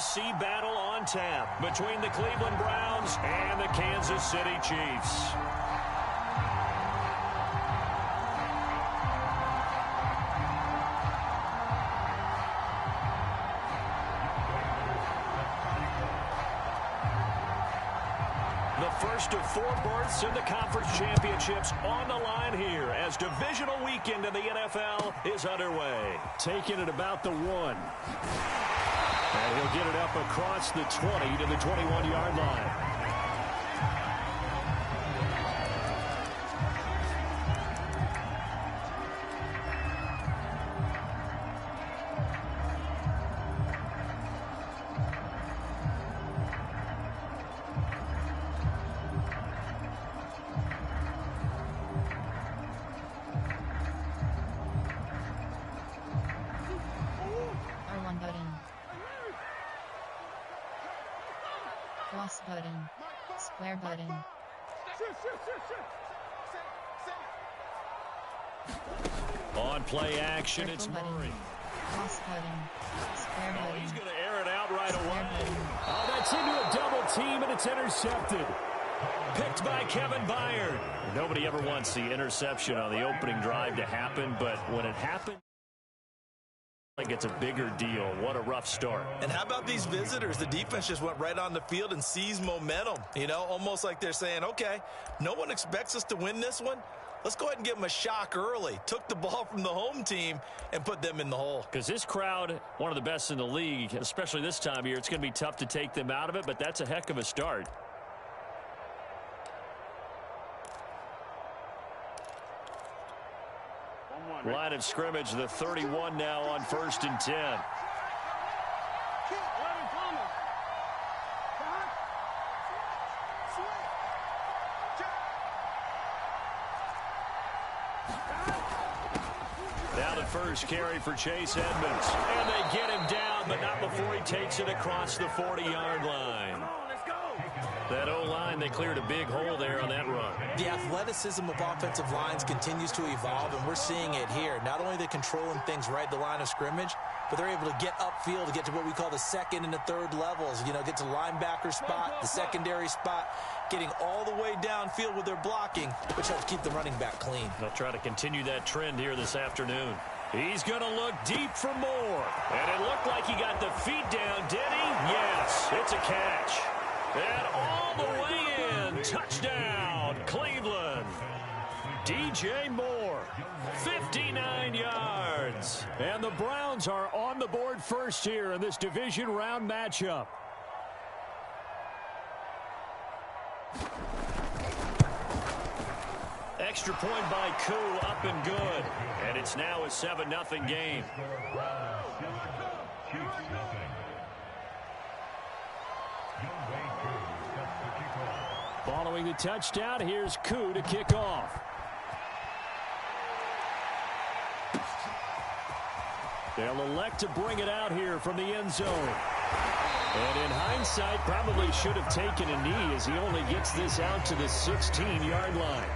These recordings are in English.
NFC battle on tap between the Cleveland Browns and the Kansas City Chiefs. The first of 4 berths in the conference championships on the line here as divisional weekend in the NFL is underway. Taking it about the 1. And he'll get it up across the 20 to the 21-yard line. Cross button. Square button. On play action, Circle it's button. Murray. Cross button. Square Oh, button. he's going to air it out right Square away. button. Oh, that's into a double team, and it's intercepted. Picked by Kevin Byard. Nobody ever wants the interception on the opening drive to happen, but when it happens, like it's a bigger deal. What a rough start. And how about these visitors? The defense just went right on the field and seized momentum. You know, almost like they're saying, okay, no one expects us to win this one. Let's go ahead and give them a shock early. Took the ball from the home team and put them in the hole. Because this crowd, one of the best in the league, especially this time of year, it's going to be tough to take them out of it, but that's a heck of a start. Line of scrimmage, the 31 now on 1st and 10. Now the first carry for Chase Edmonds. And they get him down, but not before he takes it across the 40-yard line. That O-line, they cleared a big hole there on that run. The athleticism of offensive lines continues to evolve, and we're seeing it here. Not only are they controlling things right at the line of scrimmage, but they're able to get upfield to get to what we call the second and the third levels. You know, get to linebacker spot, the secondary spot, getting all the way downfield with their blocking, which helps keep the running back clean. They'll try to continue that trend here this afternoon. He's going to look deep for more. And it looked like he got the feet down, did he? Yes, it's a catch. And all the way in, touchdown, Cleveland. DJ Moore, 59 yards. And the Browns are on the board first here in this division round matchup. Extra point by Koo, up and good. And it's now a 7-0 game. Following the touchdown, here's Koo to kick off. They'll elect to bring it out here from the end zone. And in hindsight, probably should have taken a knee as he only gets this out to the 16-yard line.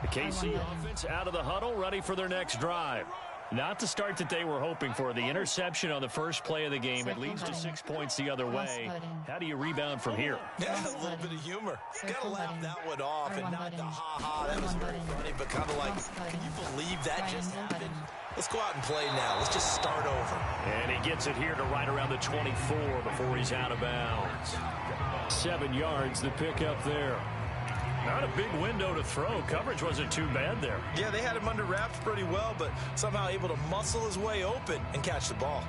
The KC offense out of the huddle, ready for their next drive. Not the start that they were hoping for. The interception on the first play of the game. It leads to 6 points the other way. How do you rebound from here? Yeah, a little bit of humor. Got to laugh that one off and not the ha-ha. That was very funny, but kind of like, can you believe that just happened? Let's go out and play now. Let's just start over. And he gets it here to right around the 24 before he's out of bounds. 7 yards, the pickup there. Not a big window to throw. Coverage wasn't too bad there. Yeah, they had him under wraps pretty well, but somehow able to muscle his way open and catch the ball.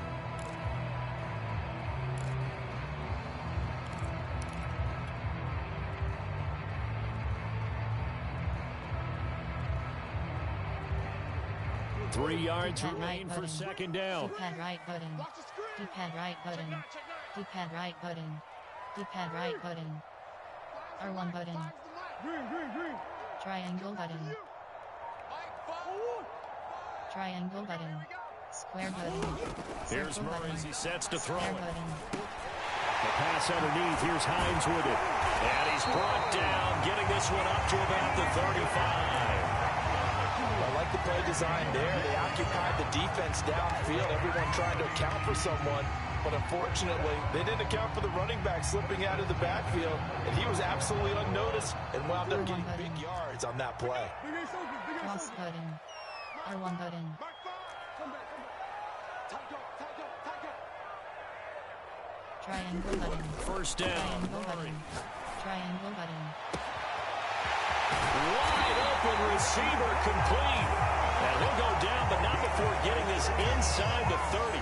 3 yards D-pad remain right for button. second down. D-pad right button. D-pad right button. D-pad right button. D-pad right button. R1 button. Triangle button. Triangle button. Square button. Here's Circle Murray as button. he sets to throw Square it. button. The pass underneath. Here's Hines with it. And he's brought down, getting this one up to about the 35. I like the play design there. They occupied the defense downfield, everyone trying to account for someone. But unfortunately, they didn't account for the running back slipping out of the backfield, and he was absolutely unnoticed and wound up getting big yards on that play. Cross button. R1 button. Triangle button. First down. Triangle button. Triangle button. Wide open receiver complete. And he'll go down, but not before getting this inside the 30.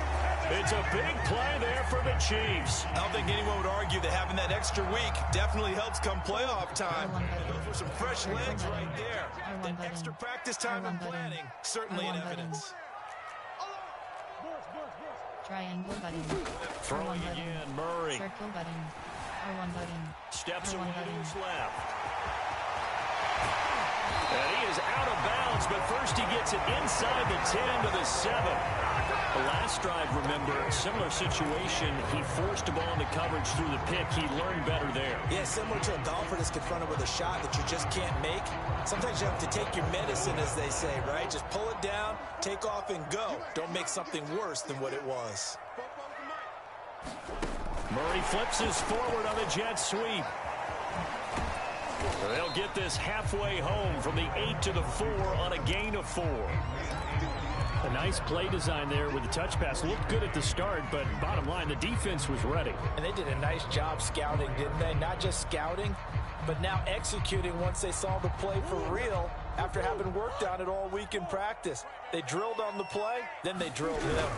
It's a big play there for the Chiefs. I don't think anyone would argue that having that extra week definitely helps come playoff time. And those were some fresh legs right there. That extra practice time and planning, certainly in evidence. Triangle button. Throwing R1 button. again, Murray. Circle button. R1 button. Steps R1 away to button. his left. And he is out of bounds, but first he gets it inside the 10 to the 7. The last drive, remember, similar situation. He forced a ball into coverage through the pick. He learned better there. Yeah, similar to a golfer that's confronted with a shot that you just can't make. Sometimes you have to take your medicine, as they say, right? Just pull it down, take off, and go. Don't make something worse than what it was. Murray flips his forward on a jet sweep. They'll get this halfway home from the 8 to the 4 on a gain of 4. A nice play design there with the touch pass. Looked good at the start, but bottom line, the defense was ready. And they did a nice job scouting, didn't they? Not just scouting, but now executing once they saw the play for real after having worked on it all week in practice. They drilled on the play, then they drilled him.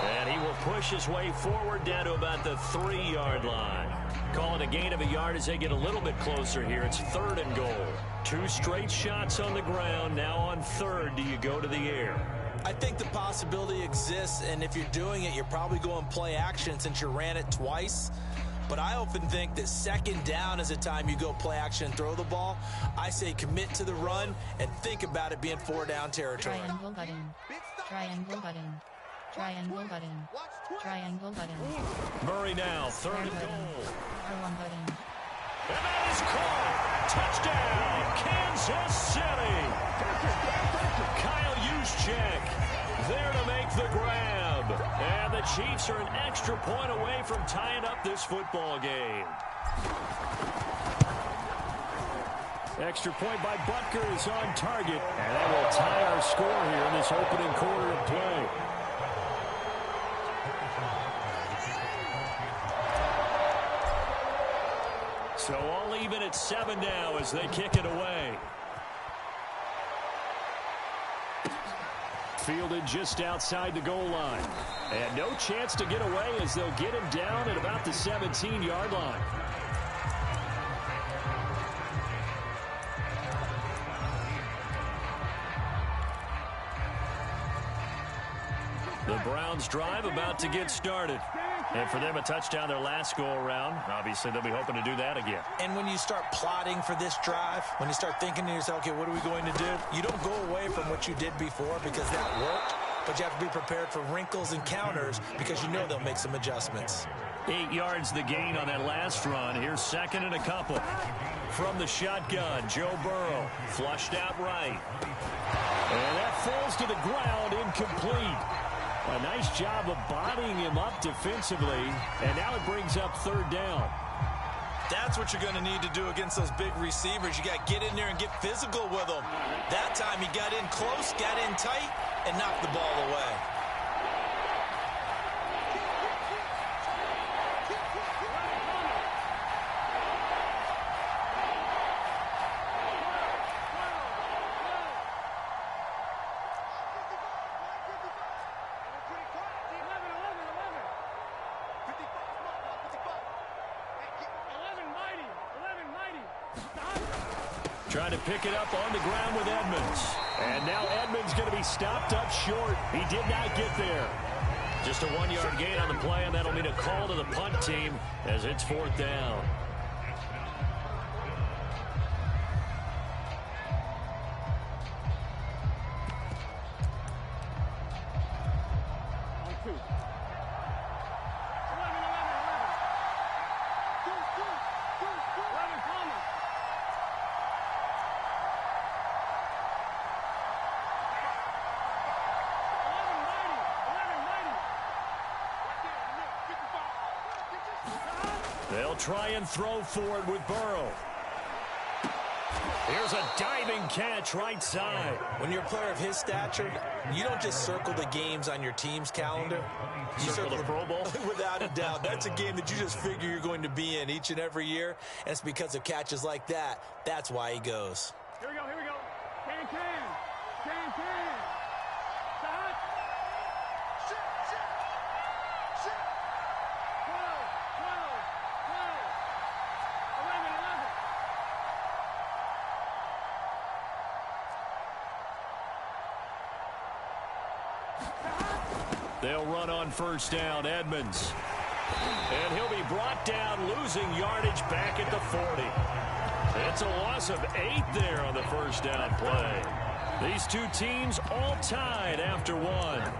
And he will push his way forward down to about the 3-yard line. Call it a gain of a yard as they get a little bit closer here. It's 3rd and goal. 2 straight shots on the ground. Now on 3rd, do you go to the air? I think the possibility exists, and if you're doing it, you're probably going play action since you ran it twice. But I often think that 2nd down is a time you go play action and throw the ball. I say commit to the run and think about it being 4-down territory. Triangle button. Triangle button. Triangle button. Triangle button. Murray now, 3rd and Square goal. button. R1 button. And that is caught. Touchdown, Kansas City. Kyle Juszczyk there to make the grab. And the Chiefs are an extra point away from tying up this football game. Extra point by Butker is on target. And that will tie our score here in this opening quarter of play. So all even at 7 now as they kick it away. Fielded just outside the goal line. And no chance to get away as they'll get him down at about the 17-yard line. The Browns drive about to get started. And for them, a touchdown their last go-around. Obviously, they'll be hoping to do that again. And when you start plotting for this drive, when you start thinking to yourself, okay, what are we going to do? You don't go away from what you did before because that worked, but you have to be prepared for wrinkles and counters because you know they'll make some adjustments. 8 yards the gain on that last run. Here's 2nd and a couple. From the shotgun, Joe Burrow flushed out right. And that falls to the ground, incomplete. A nice job of bodying him up defensively, and now it brings up 3rd down. That's what you're going to need to do against those big receivers. You got to get in there and get physical with them. That time he got in close, got in tight, and knocked the ball away. Trying to pick it up on the ground with Edmonds. And now Edmonds going to be stopped up short. He did not get there. Just a 1-yard gain on the play, and that'll mean a call to the punt team as it's 4th down. They'll try and throw for it with Burrow. Here's a diving catch right side. When you're a player of his stature, you don't just circle the games on your team's calendar. You circle the Pro Bowl? Without a doubt. That's a game that you just figure you're going to be in each and every year. And it's because of catches like that. That's why he goes. Here we go, here we go. Can. Stop. Shit. 11. They'll run on 1st down, Edmonds. And he'll be brought down, losing yardage back at the 40. It's a loss of 8 there on the 1st down play. These two teams all tied after 1.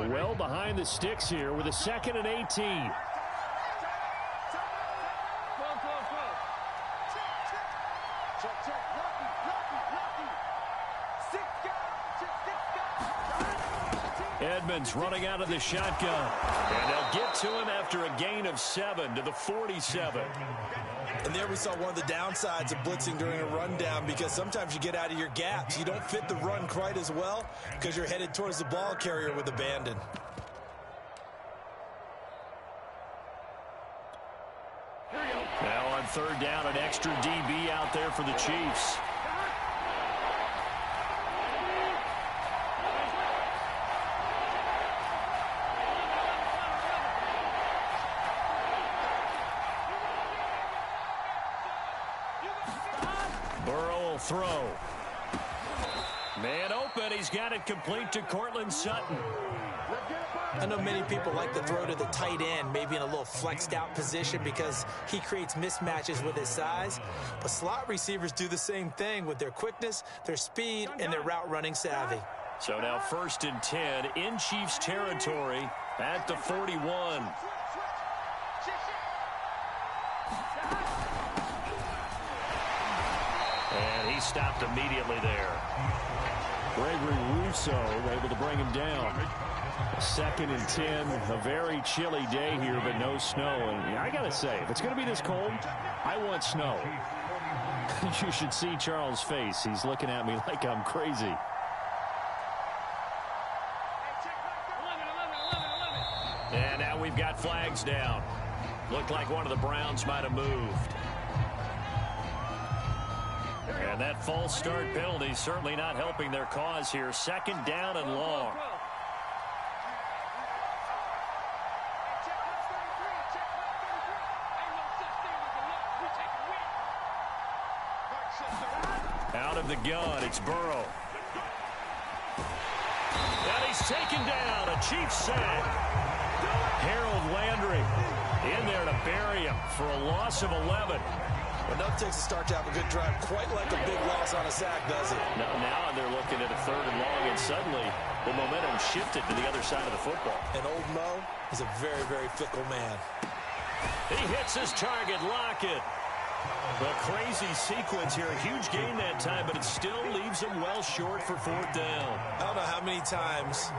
Well behind the sticks here with a 2nd and 18. Edmonds running out of the shotgun. And they'll get to him after a gain of 7 to the 47. And there we saw one of the downsides of blitzing during a rundown, because sometimes you get out of your gaps. You don't fit the run quite as well because you're headed towards the ball carrier with abandon. Now on 3rd down, an extra DB out there for the Chiefs. Burrow will throw. Man open. He's got it complete to Cortland Sutton. I know many people like to throw to the tight end, maybe in a little flexed out position because he creates mismatches with his size. But slot receivers do the same thing with their quickness, their speed, and their route running savvy. So now 1st and 10 in Chiefs territory at the 41. And he stopped immediately there. Gregory Rousseau able to bring him down. 2nd and 10, a very chilly day here, but no snow. And I got to say, if it's going to be this cold, I want snow. You should see Charles' face. He's looking at me like I'm crazy. And now we've got flags down. Looked like one of the Browns might have moved. And that false start penalty certainly not helping their cause here. 2nd down and long. Out of the gun, it's Burrow. And he's taken down. A Chiefs sack. Harold Landry in there to bury him for a loss of 11. Enough takes a start to have a good drive. Quite like a big loss on a sack, does it? Now they're looking at a 3rd and long, and suddenly the momentum shifted to the other side of the football. And old Mo is a very, very fickle man. He hits his target, Lockett. A crazy sequence here. A huge gain that time, but it still leaves him well short for 4th down. I don't know how many times,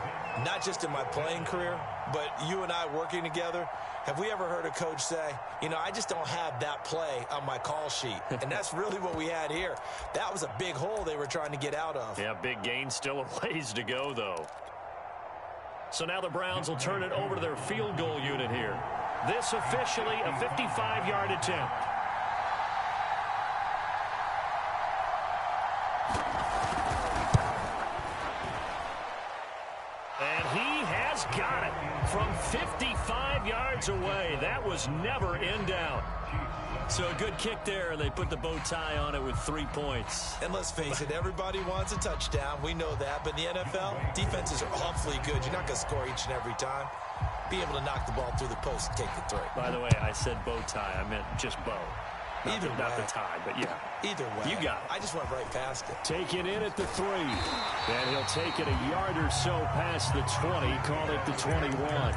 not just in my playing career, but you and I working together, have we ever heard a coach say, you know, I just don't have that play on my call sheet. And that's really what we had here. That was a big hole they were trying to get out of. Yeah, big gain. Still a ways to go, though. So now the Browns will turn it over to their field goal unit here. This officially a 55-yard attempt. From 55 yards away. That was never in doubt. So a good kick there, and they put the bow tie on it with 3 points. And let's face it, everybody wants a touchdown. We know that. But in the NFL, defenses are awfully good. You're not going to score each and every time. Be able to knock the ball through the post and take the three. By the way, I said bow tie. I meant just bow. Not the tie, but yeah. Either way. You got it. I just went right past it. Taken in at the 3. And he'll take it a yard or so past the 20. Call it the 21.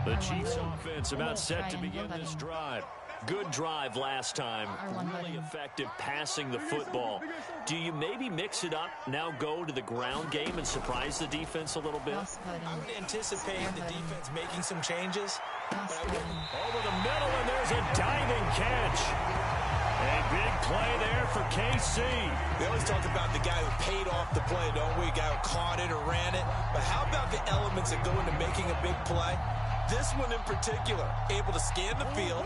The Chiefs offense about set to begin this drive. Good drive last time. Really effective passing the football. Do you maybe mix it up, now go to the ground game and surprise the defense a little bit? I would anticipate the defense making some changes. Over the middle, and there's a diving catch. A big play there for KC. We always talk about the guy who paid off the play, don't we? A guy who caught it or ran it. But how about the elements that go into making a big play? This one in particular, able to scan the field,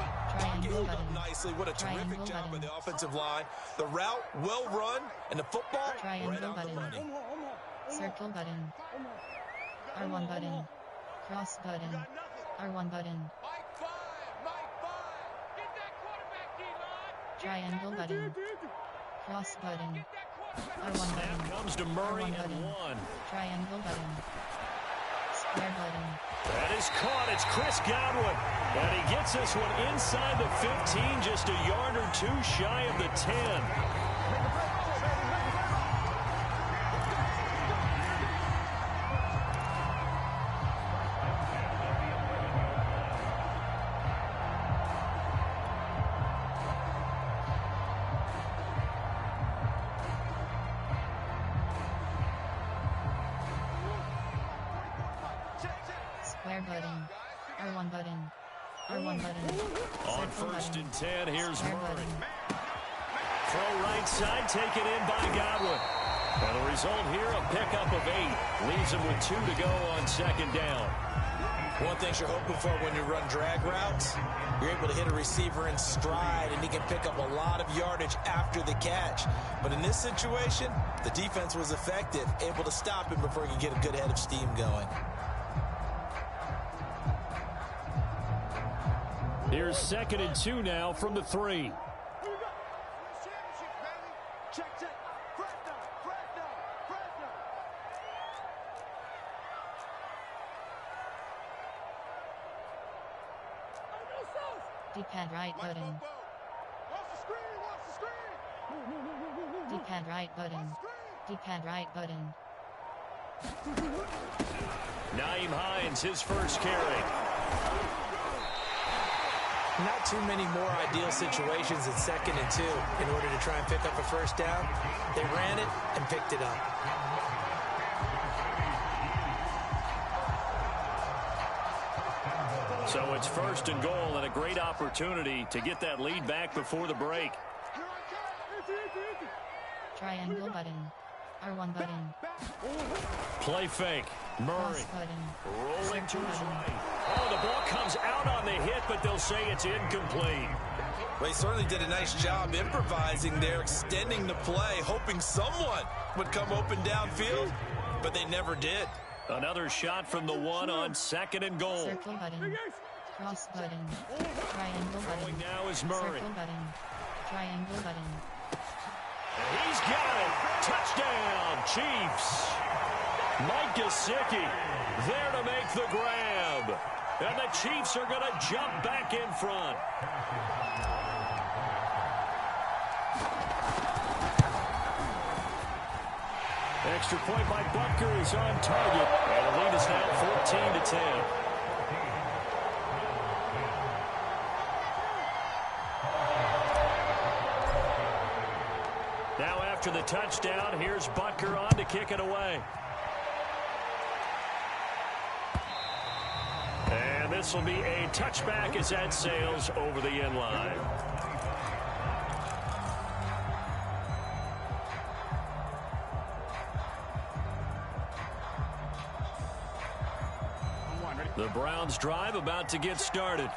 get up nicely. What a terrific job by the offensive line. The route, well run, and the football, right on the money. Circle button. R1 button. Cross button. R1 button. Triangle button. Cross button. R1 button. Comes to Murray R1 and button. 1. Triangle button. Square button. That is caught. It's Chris Godwin. And he gets this one inside the 15, just a yard or two shy of the 10. Square button. R1 button. R1 button. On Circle first button. and 10, here's Square Murray. button. Throw right side, taken in by Godwin. And the result here, a pickup of 8. Leaves him with 2 to go on second down. One thing you're hoping for when you run drag routes, you're able to hit a receiver in stride, and he can pick up a lot of yardage after the catch. But in this situation, the defense was effective, able to stop him before he could get a good head of steam going. Here's 2nd and 2 now from the 3. D-pad right button. D-pad right button. D-pad right button. Naeem Hines, his first carry. Not too many more ideal situations in 2nd and 2 in order to try and pick up a first down. They ran it and picked it up. So it's 1st and goal and a great opportunity to get that lead back before the break. Triangle button. R1 button. Play fake. Murray Cross button. rolling to Circle his button. right. Oh, the ball comes out on the hit, but they'll say it's incomplete. Well, he certainly did a nice job improvising there, extending the play, hoping someone would come open downfield, but they never did. Another shot from the 1 on 2nd and goal. Circle button. Cross button. Triangle button. Now is Murray. Circle button. Triangle button. He's got it. Touchdown, Chiefs. Mike Gesicki there to make the grab. And the Chiefs are going to jump back in front. Extra point by Butker is on target. And the lead is now 14-10. Now after the touchdown, here's Butker on to kick it away. And this will be a touchback as that sails over the end line. The Browns Browns drive about to get started.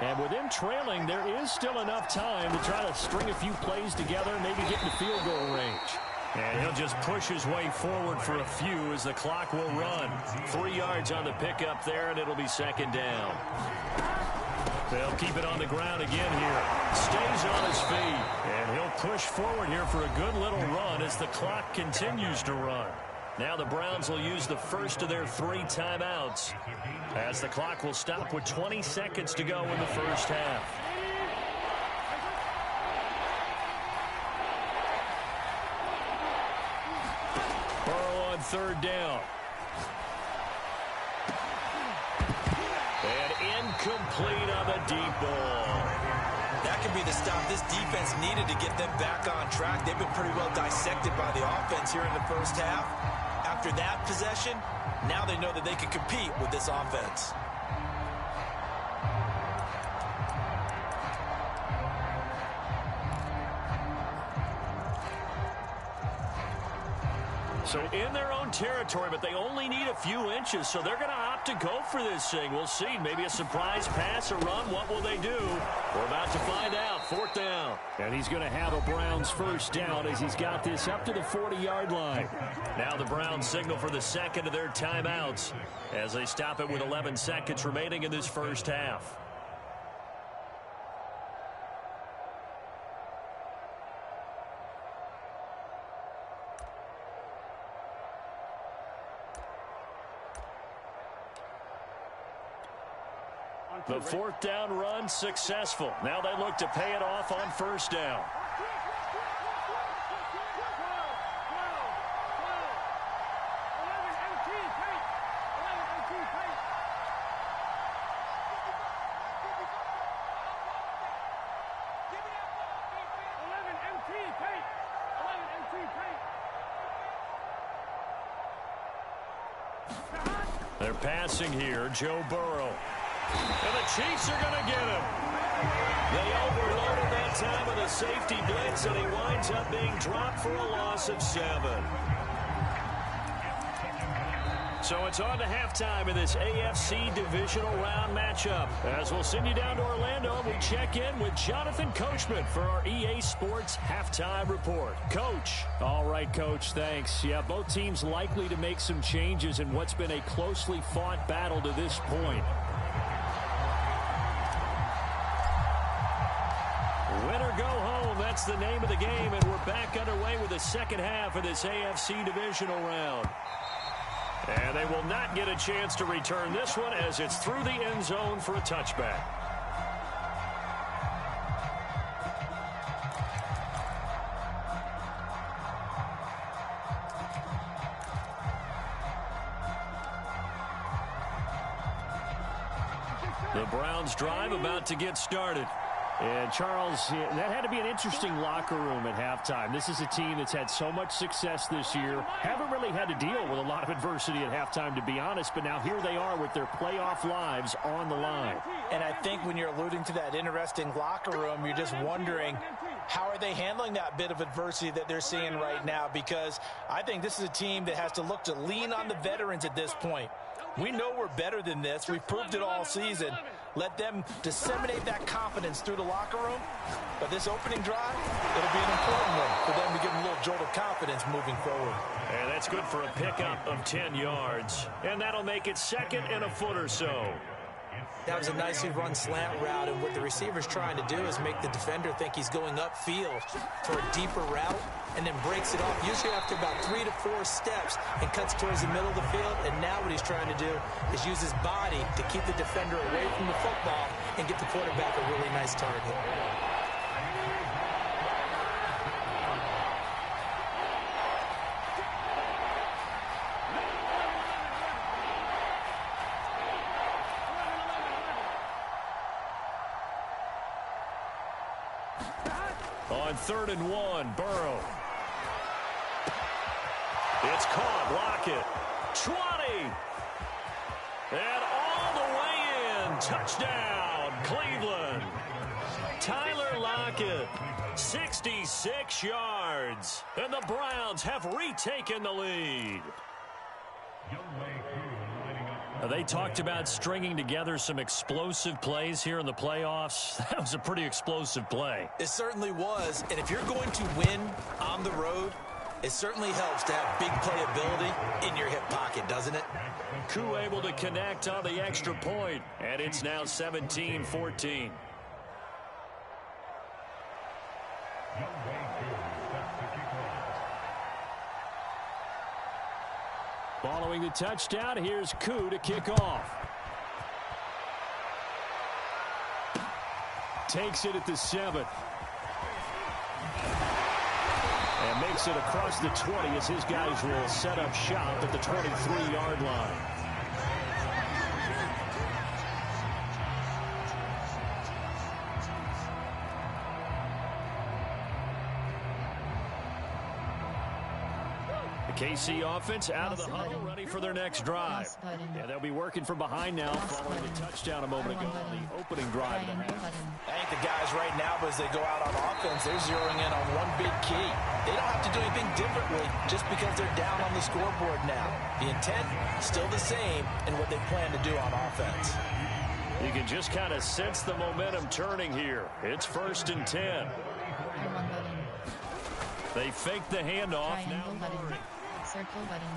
And with him trailing, there is still enough time to try to string a few plays together and maybe get into field goal range. And he'll just push his way forward for a few as the clock will run. 3 yards on the pickup there, and it'll be second down. They'll keep it on the ground again here. Stays on his feet. And he'll push forward here for a good little run as the clock continues to run. Now the Browns will use the first of their 3 timeouts as the clock will stop with 20 seconds to go in the first half. Burrow on third down. And incomplete on the deep ball. That could be the stop this defense needed to get them back on track. They've been pretty well dissected by the offense here in the first half. After that possession, now they know that they can compete with this offense. So in their own territory, but they only need a few inches, so they're going to opt to go for this thing. We'll see. Maybe a surprise pass or run. What will they do? We're about to find out. Fourth down. And he's going to have a Browns first down as he's got this up to the 40-yard line. Now the Browns signal for the second of their timeouts as they stop it with 11 seconds remaining in this first half. The fourth down run successful. Now they look to pay it off on first down. They're passing here, Joe Burrow. And the Chiefs are going to get him. They overloaded that time with a safety blitz, and he winds up being dropped for a loss of 7. So it's on to halftime in this AFC divisional round matchup. As we'll send you down to Orlando, we check in with Jonathan Coachman for our EA Sports Halftime Report. Coach. All right, Coach, thanks. Yeah, both teams likely to make some changes in what's been a closely fought battle to this point. Win or go home, that's the name of the game, and we're back underway with the second half of this AFC divisional round. And they will not get a chance to return this one as it's through the end zone for a touchback. The Browns drive about to get started. And, Charles, that had to be an interesting locker room at halftime. This is a team that's had so much success this year. Haven't really had to deal with a lot of adversity at halftime, to be honest. But now here they are with their playoff lives on the line. And I think when you're alluding to that interesting locker room, you're just wondering, how are they handling that bit of adversity that they're seeing right now? Because I think this is a team that has to look to lean on the veterans at this point. We know we're better than this. We've proved it all season. Let them disseminate that confidence through the locker room. But this opening drive, it'll be an important one for them to give them a little jolt of confidence moving forward. And that's good for a pickup of 10 yards. And that'll make it second and a foot or so. That was a nicely run slant route, and what the receiver's trying to do is make the defender think he's going upfield for a deeper route and then breaks it off, usually after about 3 to 4 steps, and cuts towards the middle of the field. And now what he's trying to do is use his body to keep the defender away from the football and get the quarterback a really nice target. On 3rd and 1, Burrow. It's caught. Lockett. 20. And all the way in. Touchdown, Cleveland. Tyler Lockett, 66 yards. And the Browns have retaken the lead. They talked about stringing together some explosive plays here in the playoffs. That was a pretty explosive play. It certainly was. And if you're going to win on the road, it certainly helps to have big playability in your hip pocket, doesn't it? Koo able to connect on the extra point, and it's now 17-14. Following the touchdown, here's Koo to kick off. Takes it at the 7. And makes it across the 20 as his guys will set up shop at the 23-yard line. KC offense out of the huddle, ready for their next drive. Yeah, they'll be working from behind now following the touchdown a moment ago on the opening drive. I think the guys right now, as they go out on offense, they're zeroing in on one big key. They don't have to do anything differently just because they're down on the scoreboard now. The intent still the same in what they plan to do on offense. You can just kind of sense the momentum turning here. It's 1st and 10. They fake the handoff. Triangle button. Circle button.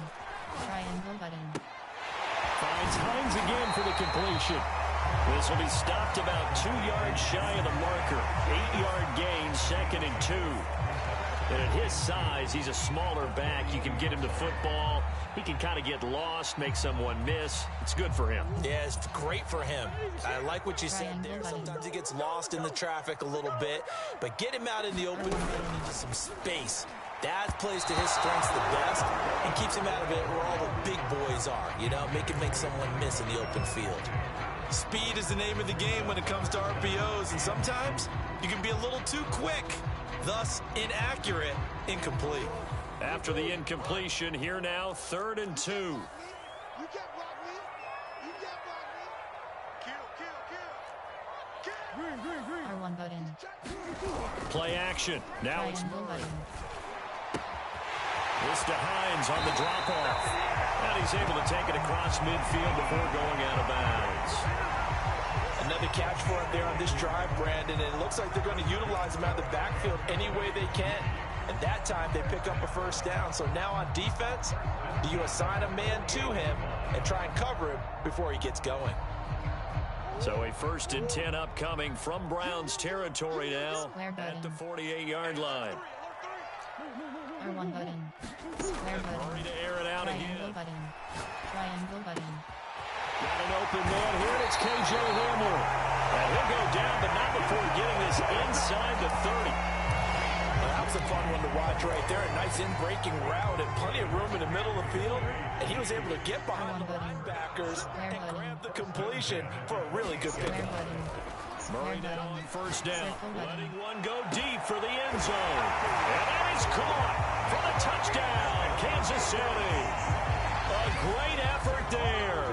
Triangle button. Finds Hines again for the completion. This will be stopped about 2 yards shy of the marker. 8-yard gain, 2nd and 2. And at his size, he's a smaller back. You can get him the football. He can kind of get lost, make someone miss. It's good for him. Yeah, it's great for him. I like what you said there. Sometimes he gets lost in the traffic a little bit, but get him out in the open field into some space. That plays to his strengths the best and keeps him out of it where all the big boys are, you know, make someone miss in the open field. Speed is the name of the game when it comes to RPOs, and sometimes you can be a little too quick, thus inaccurate, incomplete. After the incompletion, here now, 3rd and 2. You can't block me. You can't block me. Kill. R1 button. Play action. Now it's Triangle button. this to Hines on the drop-off. And he's able to take it across midfield before going out of bounds. Another catch for him there on this drive, Brandon, and it looks like they're going to utilize him out of the backfield any way they can. And that time they pick up a 1st down. So now on defense, do you assign a man to him and try and cover him before he gets going? So a 1st and 10 upcoming from Browns territory now at the 48-yard line. R1 button. Square button. Ready to air it out Triangle again. button. Triangle button. Got an open man here, and it's K.J. Hamler. And he'll go down, but not before getting this inside the 30. That was a fun one to watch right there. A nice in-breaking route and plenty of room in the middle of the field. And he was able to get behind the linebackers and grab the completion for a really good pickup. Murray now on 1st down. Letting one go deep for the end zone. And that is caught for the touchdown, Kansas City. A great effort there.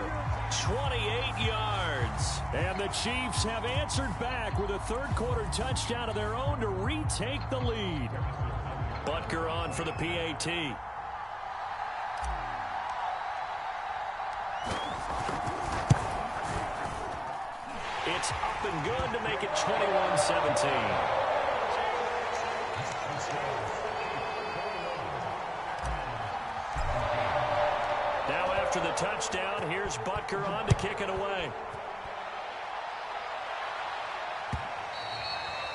28 yards. And the Chiefs have answered back with a 3rd-quarter touchdown of their own to retake the lead. Butker on for the PAT. It's up and good to make it 21-17. Now after the touchdown, here's Butker on to kick it away.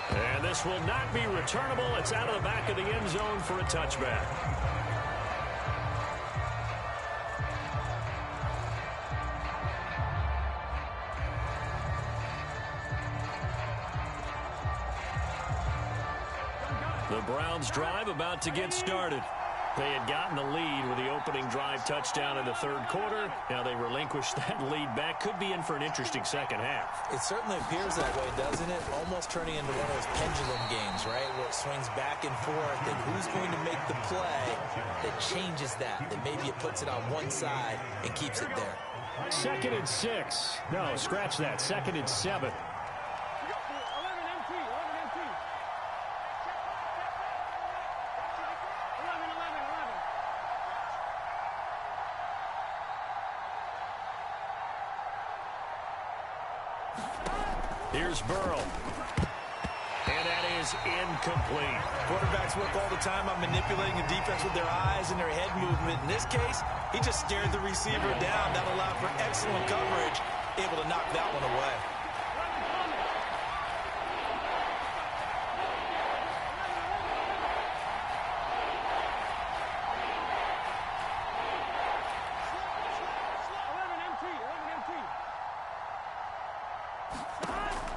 And this will not be returnable. It's out of the back of the end zone for a touchback. The Browns drive about to get started. They had gotten the lead with the opening drive touchdown in the 3rd quarter. Now they relinquished that lead back. Could be in for an interesting 2nd half. It certainly appears that way, doesn't it? Almost turning into one of those pendulum games, right? Where it swings back and forth, and who's going to make the play that changes that maybe it puts it on one side and keeps it there. 2nd and 6. No, scratch that. 2nd and 7. 11 MT. 11 MT. 11. Here's Burrow. And that is incomplete. Quarterbacks work all the time on manipulating the defense with their eyes and their head movement. In this case, he just stared the receiver down. That allowed for excellent coverage, able to knock that one away.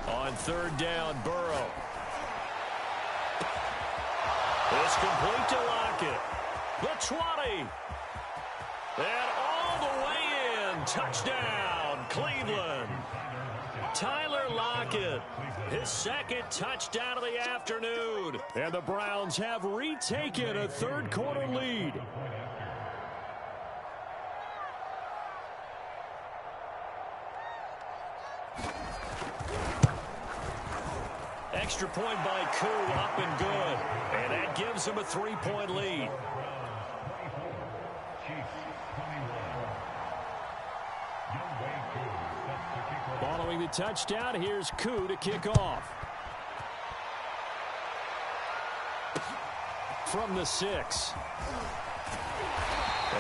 On third down, Burrow. It's complete to Lockett. The 20. And all the way in. Touchdown, Cleveland. Tyler Lockett, his second touchdown of the afternoon. And the Browns have retaken a third-quarter lead. Extra point by Koo, up and good. And that gives him a 3-point lead. Following the touchdown, here's Koo to kick off. From the 6.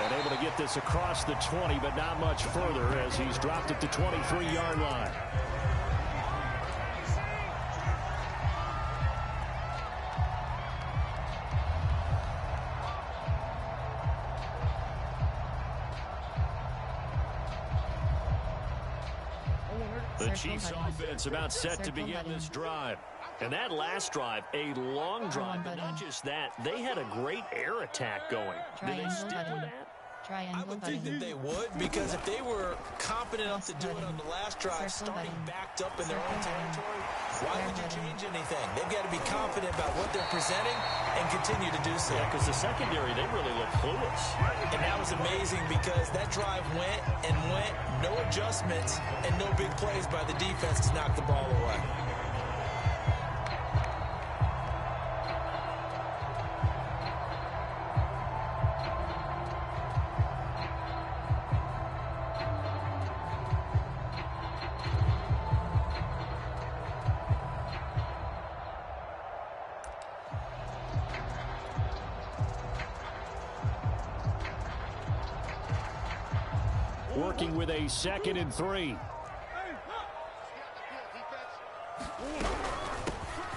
And able to get this across the 20, but not much further as he's dropped at the 23-yard line. The Chiefs offense about set to begin this drive. And that last drive, a long drive, but not just that. They had a great air attack going. Do they stick with that? I would think that they would, because if they were confident enough to do it on the last drive, starting backed up in their own territory, why would you change anything? They've got to be confident about what they're presenting and continue to do so. Yeah, because the secondary, they really look clueless. And that was amazing because that drive went and went, no adjustments, and no big plays by the defense to knock the ball away. Working with a 2nd and 3.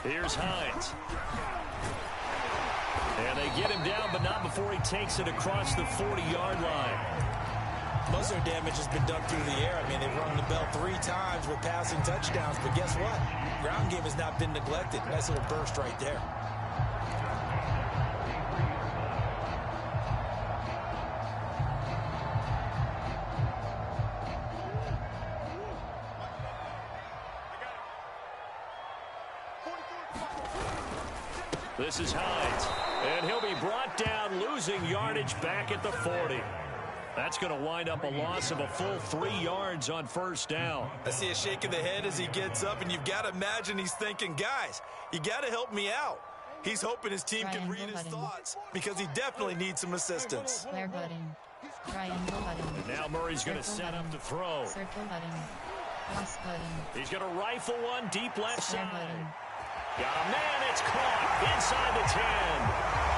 Here's Hines. And they get him down, but not before he takes it across the 40-yard line. Most of their damage has been done through the air. I mean, they've rung the bell 3 times with passing touchdowns, but guess what? Ground game has not been neglected. Nice little burst right there. This is Hines, and he'll be brought down, losing yardage back at the 40. That's going to wind up a loss of a full 3 yards on first down. I see a shake of the head as he gets up, and you've got to imagine he's thinking, guys, you got to help me out. He's hoping his team can read his thoughts because he definitely needs some assistance. Square button. Triangle button. And now Murray's going to set up to throw. Circle button. Plus button. He's going to rifle one deep left Square side. button. Got a man, it's caught inside the 10.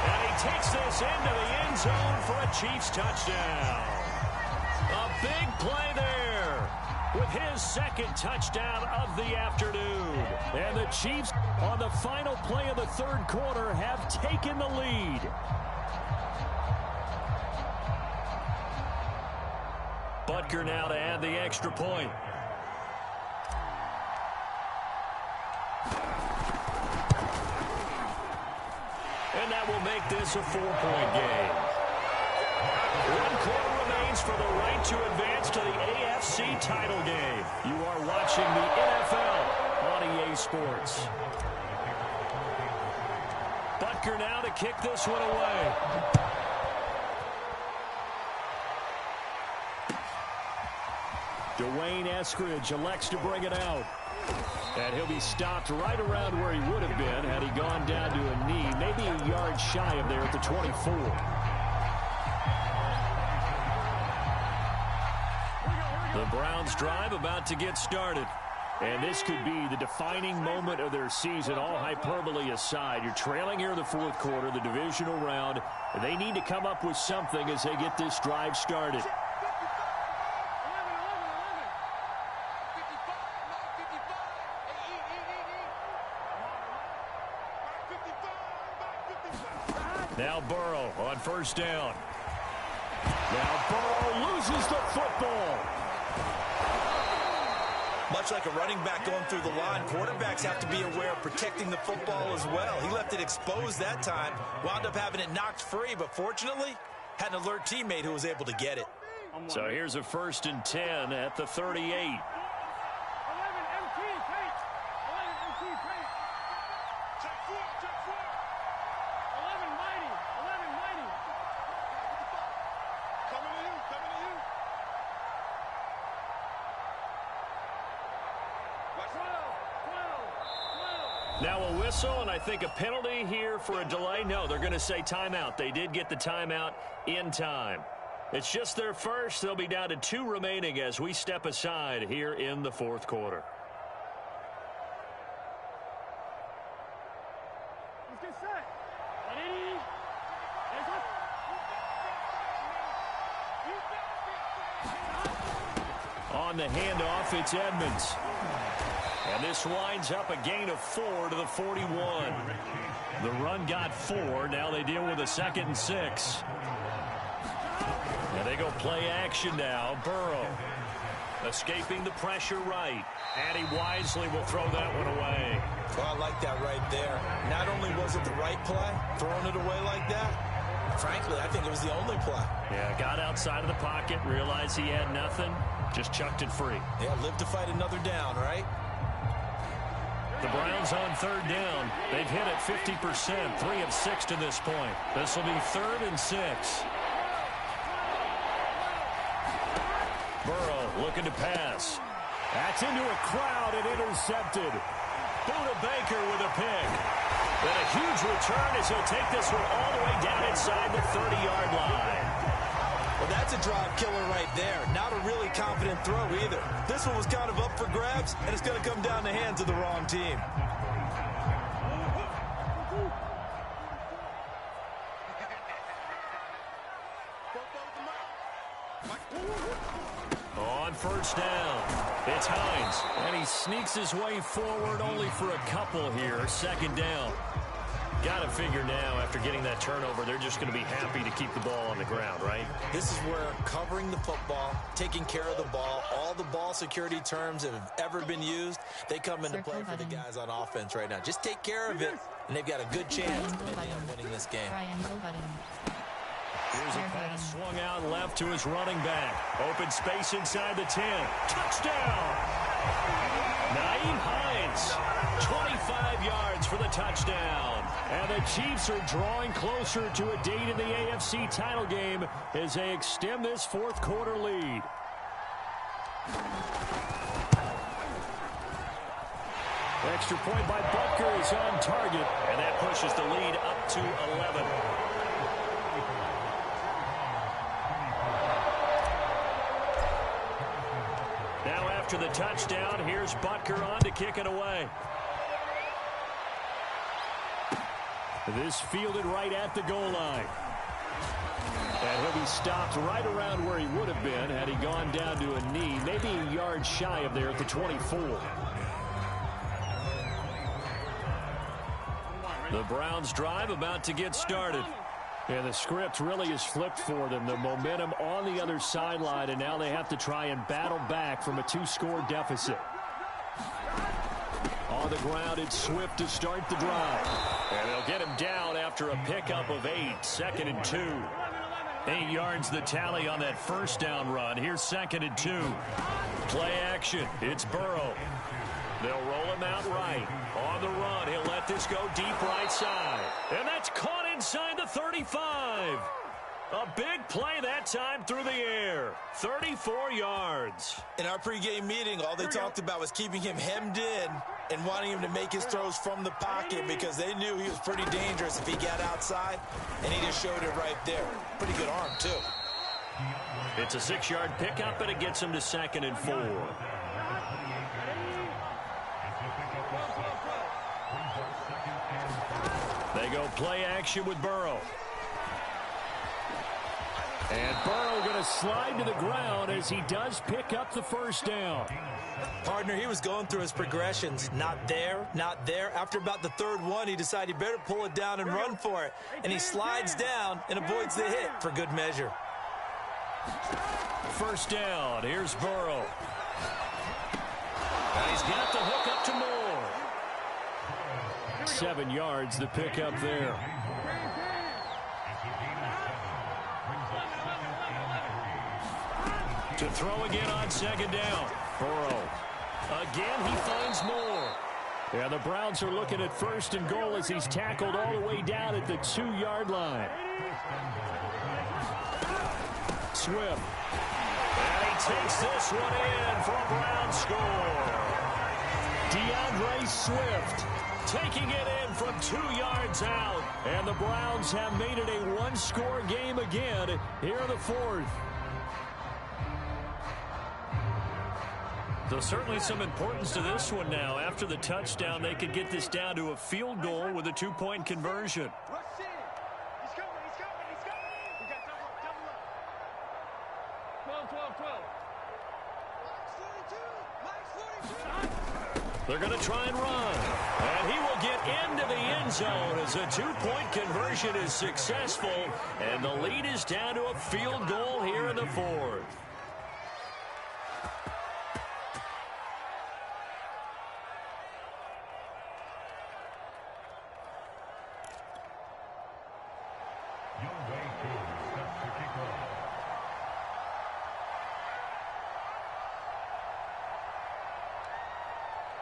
And he takes this into the end zone for a Chiefs touchdown. A big play there with his second touchdown of the afternoon. And the Chiefs, on the final play of the third quarter, have taken the lead. Butker now to add the extra point. And that will make this a 4-point game. 1 quarter remains for the right to advance to the AFC title game. You are watching the NFL on EA Sports. Butker now to kick this one away. Dwayne Eskridge elects to bring it out. And he'll be stopped right around where he would have been had he gone down to a knee, maybe a yard shy of there at the 24. The Browns drive about to get started. And this could be the defining moment of their season, all hyperbole aside. You're trailing here in the fourth quarter, the divisional round. They need to come up with something as they get this drive started. Now Burrow on first down. Now Burrow loses the football. Much like a running back going through the line, quarterbacks have to be aware of protecting the football as well. He left it exposed that time, wound up having it knocked free, but fortunately had an alert teammate who was able to get it. So here's a 1st and 10 at the 38. Now a whistle, and I think a penalty here for a delay. No, they're going to say timeout. They did get the timeout in time. It's just their first. They'll be down to 2 remaining as we step aside here in the fourth quarter. Let's get set. Ready? On the handoff, it's Edmonds. And this winds up a gain of 4 to the 41. The run got 4. Now they deal with a 2nd and 6. And they go play action now. Burrow escaping the pressure right. And he wisely will throw that one away. Well, I like that right there. Not only was it the right play, throwing it away like that, frankly, I think it was the only play. Yeah, got outside of the pocket, realized he had nothing, just chucked it free. Yeah, live to fight another down, right? The Browns on 3rd down. They've hit it 50%, 3 of 6 to this point. This will be 3rd and 6. Burrow looking to pass. That's into a crowd and intercepted. Buda Baker with a pick. Then a huge return as he'll take this one all the way down inside the 30-yard line. Well, that's a drive killer right there. Not a really confident throw either. This one was kind of up for grabs, and it's going to come down the hands of the wrong team. On 1st down, it's Hines. And he sneaks his way forward only for a couple here. 2nd down. Got to figure now, after getting that turnover, they're just going to be happy to keep the ball on the ground, right? This is where covering the football, taking care of the ball, all the ball security terms that have ever been used, they come into play for the guys on offense right now. Just take care of it, and they've got a good chance of winning this game. Here's a pass swung out left to his running back. Open space inside the 10. Touchdown! Nyheim Hines, 25 yards for the touchdown. And the Chiefs are drawing closer to a date in the AFC title game as they extend this fourth quarter lead. Extra point by Butker is on target, and that pushes the lead up to 11. Now after the touchdown, here's Butker on to kick it away. This fielded right at the goal line. And he'll be stopped right around where he would have been had he gone down to a knee, maybe a yard shy of there at the 24. The Browns drive about to get started. And the script really is flipped for them. The momentum on the other sideline, and now they have to try and battle back from a 2-score deficit. On the ground, it's Swift to start the drive. And they'll get him down after a pickup of 8, 2nd and 2. 8 yards the tally on that first down run. Here's 2nd and 2. Play action. It's Burrow. They'll roll him out right. On the run, he'll let this go deep right side. And that's caught inside the 35. A big play that time through the air. 34 yards. In our pregame meeting, all they talked about was keeping him hemmed in and wanting him to make his throws from the pocket because they knew he was pretty dangerous if he got outside, and he just showed it right there. Pretty good arm, too. It's a 6-yard pickup, and it gets him to 2nd and 4. They go play action with Burrow. And Burrow going to slide to the ground as he does pick up the first down. Partner, he was going through his progressions. Not there, not there. After about the third one, he decided he better pull it down and run for it. And he slides down and avoids the hit for good measure. First down. Here's Burrow. And he's got the hook up to Moore. 7 yards, the pickup there. To throw again on second down. Burrow. Again, he finds Moore. Yeah, the Browns are looking at first and goal as he's tackled all the way down at the 2-yard line. Swift. And he takes this one in for a Brown score. DeAndre Swift taking it in from 2 yards out. And the Browns have made it a one-score game again here in the fourth. So certainly some importance to this one now. After the touchdown, they could get this down to a field goal with a 2-point conversion. Rush in. He's coming. We got double up. 12. Max 42. They're going to try and run. And he will get into the end zone as a 2-point conversion is successful. And the lead is down to a field goal here in the fourth.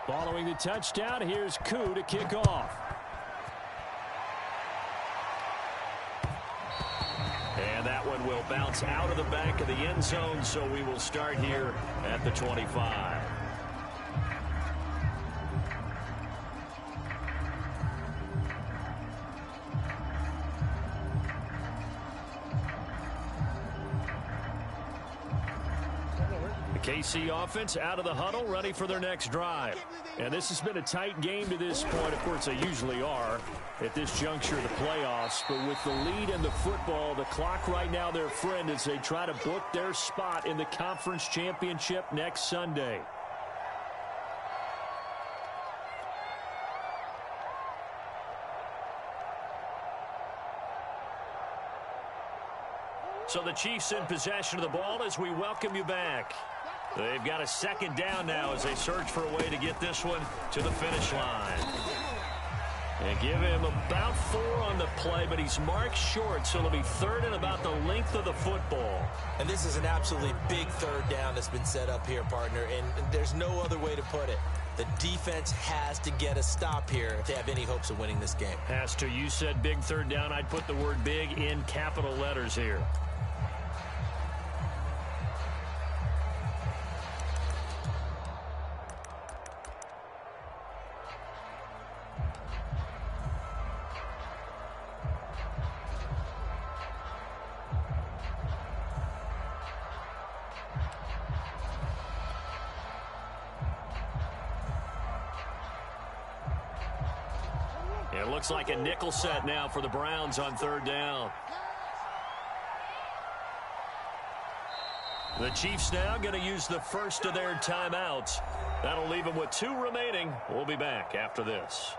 Following the touchdown, here's Koo to kick off. And that one will bounce out of the back of the end zone, so we will start here at the 25. KC offense out of the huddle, ready for their next drive. And this has been a tight game to this point. Of course, they usually are at this juncture of the playoffs. But with the lead in the football, the clock right now their friend as they try to book their spot in the conference championship next Sunday. So the Chiefs in possession of the ball as we welcome you back. They've got a second down now as they search for a way to get this one to the finish line. And give him about 4 on the play, but he's marked short, so it'll be third and about the length of the football. And this is an absolutely big third down that's been set up here, partner, and there's no other way to put it. The defense has to get a stop here to have any hopes of winning this game. Has to. You said big third down. I'd put the word big in capital letters here. It looks like a nickel set now for the Browns on third down. The Chiefs now going to use the first of their timeouts. That'll leave them with 2 remaining. We'll be back after this.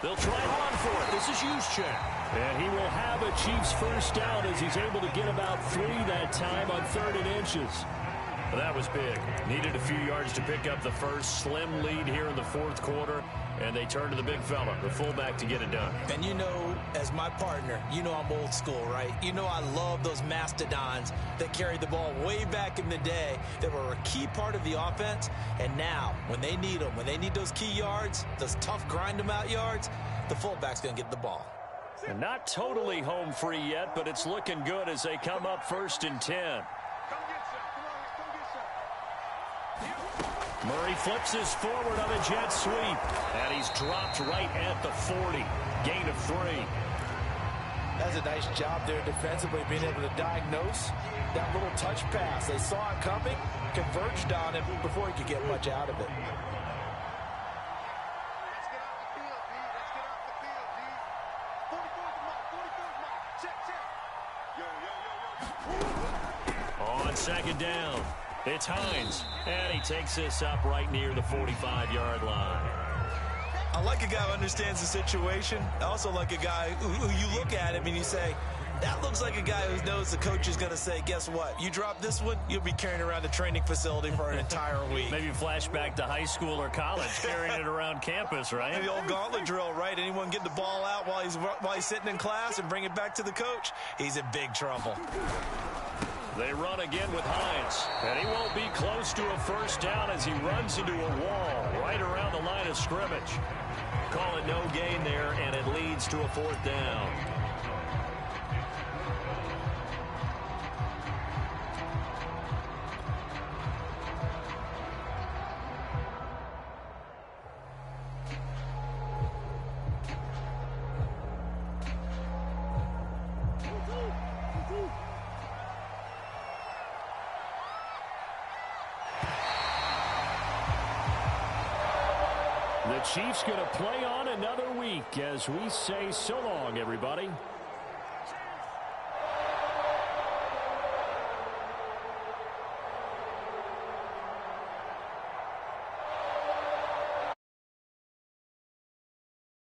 They'll try and run for it. This is Juszczyk. And he will have a Chiefs first down as he's able to get about 3 that time on 3rd and inches. Well, that was big. Needed a few yards to pick up the first. Slim lead here in the fourth quarter, and they turn to the big fella, the fullback, to get it done. And you know, as my partner, you know I'm old school, right? You know I love those mastodons that carried the ball way back in the day that were a key part of the offense. And now, when they need them, when they need those key yards, those tough grind-them-out yards, the fullback's going to get the ball. And not totally home free yet, but it's looking good as they come up 1st and 10. Murray flips this forward on a jet sweep, and he's dropped right at the 40. Gain of 3. That's a nice job there defensively, being able to diagnose that little touch pass. They saw it coming, converged on it before he could get much out of it. Let's get off the field, D. Let's get off the field, D. 44's mark. 44's mark. Check, check. Yo. On 2nd down, it's Hines, and he takes this up right near the 45-yard line. I like a guy who understands the situation. I also like a guy who you look at him and you say, that looks like a guy who knows the coach is going to say, guess what? You drop this one, you'll be carrying around the training facility for an entire week. Maybe flashback to high school or college, carrying it around campus, right? The old gauntlet drill, right? Anyone get the ball out while he's sitting in class and bring it back to the coach? He's in big trouble. They run again with Hines, and he won't be close to a first down as he runs into a wall right around the line of scrimmage. Call it no gain there, and it leads to a 4th down. The Chiefs going to play on another week as we say so long, everybody.